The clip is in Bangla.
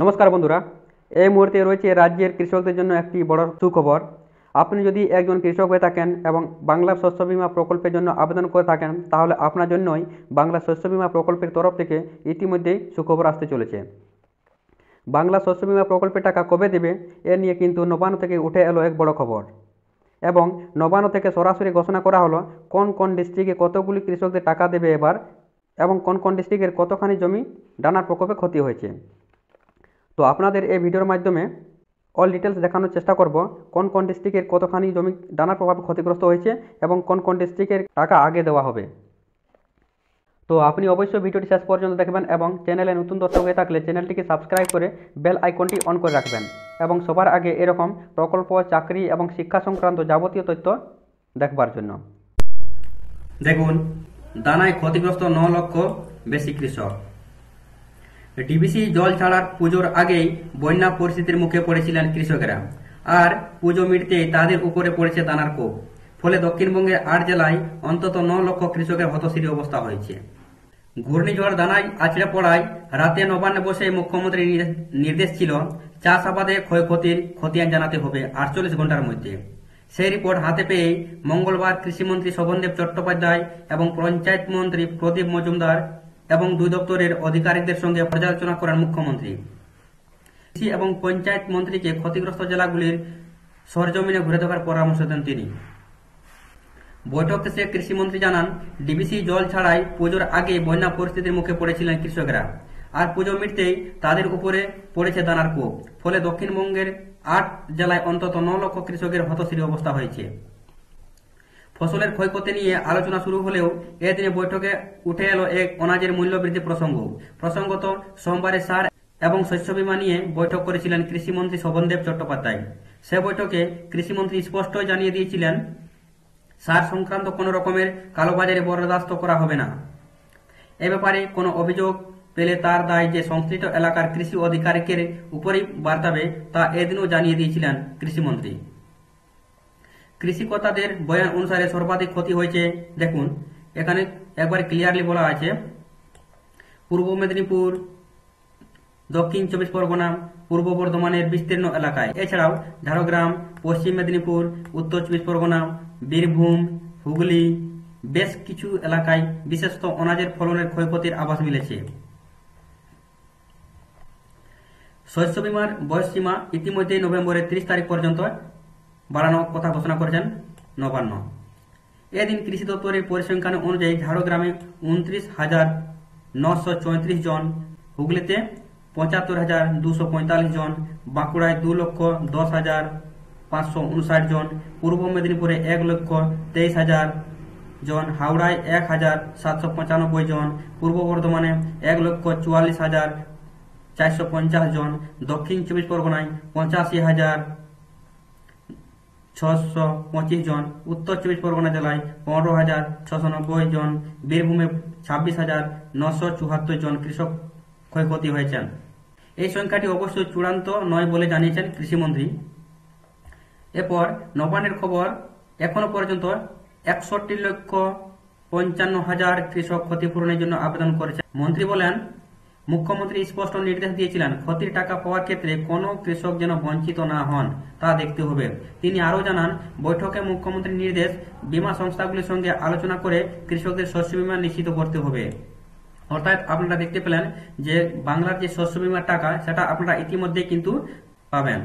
নমস্কার বন্ধুরা, এই মুহূর্তে রয়েছে রাজ্যের কৃষকদের জন্য একটি বড় সুখবর। আপনি যদি একজন কৃষক হয়ে থাকেন এবং বাংলা শস্য বীমা প্রকল্পের জন্য আবেদন করে থাকেন, তাহলে আপনার জন্যই বাংলা শস্য বীমা প্রকল্পের তরফ থেকে ইতিমধ্যেই সুখবর আসতে চলেছে। বাংলা শস্য বীমা প্রকল্পের টাকা কবে দেবে এ নিয়ে কিন্তু নবান্ন থেকে উঠে এলো এক বড় খবর, এবং নবান্ন থেকে সরাসরি ঘোষণা করা হলো কোন কোন ডিস্ট্রিক্টে কতগুলি কৃষকদের টাকা দেবে এবার, এবং কোন কোন ডিস্ট্রিক্টের কতখানি জমি ডানার প্রকোপে ক্ষতি হয়েছে। তো আপনাদের এই ভিডিওর মাধ্যমে অল ডিটেলস দেখানোর চেষ্টা করব কোন কোন ডিস্ট্রিক্টের কতখানি জমি ডানার প্রভাবে ক্ষতিগ্রস্ত হয়েছে এবং কোন কোন ডিস্ট্রিক্টের টাকা আগে দেওয়া হবে। তো আপনি অবশ্যই ভিডিওটি শেষ পর্যন্ত দেখবেন এবং চ্যানেলে নতুন দর্শক হয়ে থাকলে চ্যানেলটিকে সাবস্ক্রাইব করে বেল আইকনটি অন করে রাখবেন, এবং সবার আগে এরকম প্রকল্প, চাকরি এবং শিক্ষা সংক্রান্ত যাবতীয় তথ্য দেখবার জন্য। দেখুন, দানায় ক্ষতিগ্রস্ত 9 লক্ষ বেশি কৃষক। ডিবিসি জল ছাড়ার পুজোর আগেই বন্যা পরিস্থিতির মুখে পড়েছিলেন কৃষকেরা, আর পুজো মিটতেই তাদের উপরে পড়েছে দানার কোপ। ফলে দক্ষিণবঙ্গের 8 জেলায় অন্তত 9 লক্ষ কৃষকের হতশিরি অবস্থা হয়েছে। ঘূর্ণিঝড় দানায় আছড়ে পড়ায় রাতে নবান্নে বসে মুখ্যমন্ত্রীর নির্দেশ ছিল চাষাবাদে ক্ষয়ক্ষতির খতিয়ান জানাতে হবে 48 ঘন্টার মধ্যে। সেই রিপোর্ট হাতে পেয়ে মঙ্গলবার কৃষিমন্ত্রী শোভনদেব চট্টোপাধ্যায় এবং পঞ্চায়েত মন্ত্রী প্রদীপ মজুমদার এবং 2 দপ্তরের আধিকারিকদের সঙ্গে পর্যালোচনা করেন মুখ্যমন্ত্রী। কৃষি এবং পঞ্চায়েত মন্ত্রীকে ক্ষতিগ্রস্ত জেলাগুলির সরজমিনে ঘুরে দেখার পরামর্শ দেন তিনি। বৈঠক শেষে কৃষিমন্ত্রী জানান, ডিবিসি জল ছাড়াই পুজোর আগে বন্যা পরিস্থিতির মুখে পড়েছিলেন কৃষকেরা, আর পুজো মিটতেই তাদের উপরে পড়েছে দানার কোপ। ফলে দক্ষিণবঙ্গের 8 জেলায় অন্তত 9 লক্ষ কৃষকের হতশিরি অবস্থা হয়েছে। ফসলের ক্ষয়ক্ষতি নিয়ে আলোচনা শুরু হলেও এদিনে বৈঠকে উঠে এলো এক অনাজের মূল্য বৃদ্ধি প্রসঙ্গত সোমবারে সার এবং শস্য বীমা নিয়ে বৈঠক করেছিলেন কৃষিমন্ত্রী শোভনদেব চট্টোপাধ্যায়। সে বৈঠকে কৃষিমন্ত্রী স্পষ্টই জানিয়ে দিয়েছিলেন, সার সংক্রান্ত কোনো রকমের কালোবাজারে বরদাস্ত করা হবে না। এ ব্যাপারে কোনো অভিযোগ পেলে তার দায় যে সংশ্লিষ্ট এলাকার কৃষি আধিকারিকের উপরেই বার্তাবে, তা এদিনও জানিয়ে দিয়েছিলেন কৃষিমন্ত্রী। কৃষিকর্তাদের বয়ান অনুসারে সর্বাধিক ক্ষতি হয়েছে। দেখুন, এখানে একবার ক্লিয়ারলি বলা আছে পূর্ব মেদিনীপুর, দক্ষিণ 24 পরগনা, পূর্ব বর্ধমানের বিস্তীর্ণ এলাকায়। এছাড়াও ঝাড়গ্রাম, পশ্চিম মেদিনীপুর, উত্তর 24 পরগনা, বীরভূম, হুগলি বেশ কিছু এলাকায় বিশেষত অনাজের ফলনের ক্ষয়ক্ষতির আভাস মিলেছে। শস্য বীমার বয়সসীমা ইতিমধ্যেই নভেম্বরের 30 তারিখ পর্যন্ত বাড়ানোর কথা ঘোষণা করেছেন নবান্ন। এদিন কৃষি দপ্তরের পরিসংখ্যান অনুযায়ী ঝাড়গ্রামে 29,934 জন, হুগলিতে 75,245 জন, বাঁকুড়ায় 2,10,559 জন, পূর্ব মেদিনীপুরে 1,23,000 জন, হাওড়ায় 1,795 জন, পূর্ব বর্ধমানে 1,44,450 জন, দক্ষিণ 24 পরগনায় 85,625 জন, উত্তর 24 পরগনা জেলায় 15,690 জন, বীরভূমে 26,974 জন কৃষক ক্ষয়ক্ষতি হয়েছেন। এই সংখ্যাটি অবশ্য চূড়ান্ত নয় বলে জানিয়েছেন কৃষিমন্ত্রী। এরপর নবান্নের খবর, এখনো পর্যন্ত 61,55,000 কৃষক ক্ষতিপূরণের জন্য আবেদন করেছেন। মন্ত্রী বলেন, মুখ্যমন্ত্রী স্পষ্ট নির্দেশ দিয়েছিলেন ক্ষতির টাকা পাওয়ার ক্ষেত্রে কোনো কৃষক যেন বঞ্চিত না হন, তা দেখতে হবে। তিনি আরও জানান, বৈঠকে মুখ্যমন্ত্রীর নির্দেশ বীমা সংস্থাগুলির সঙ্গে আলোচনা করে কৃষকদের শস্য বীমা নিশ্চিত করতে হবে। অর্থাৎ আপনারা দেখতে পেলেন যে বাংলার যে শস্য বীমার টাকা, সেটা আপনারা ইতিমধ্যে কিন্তু পাবেন।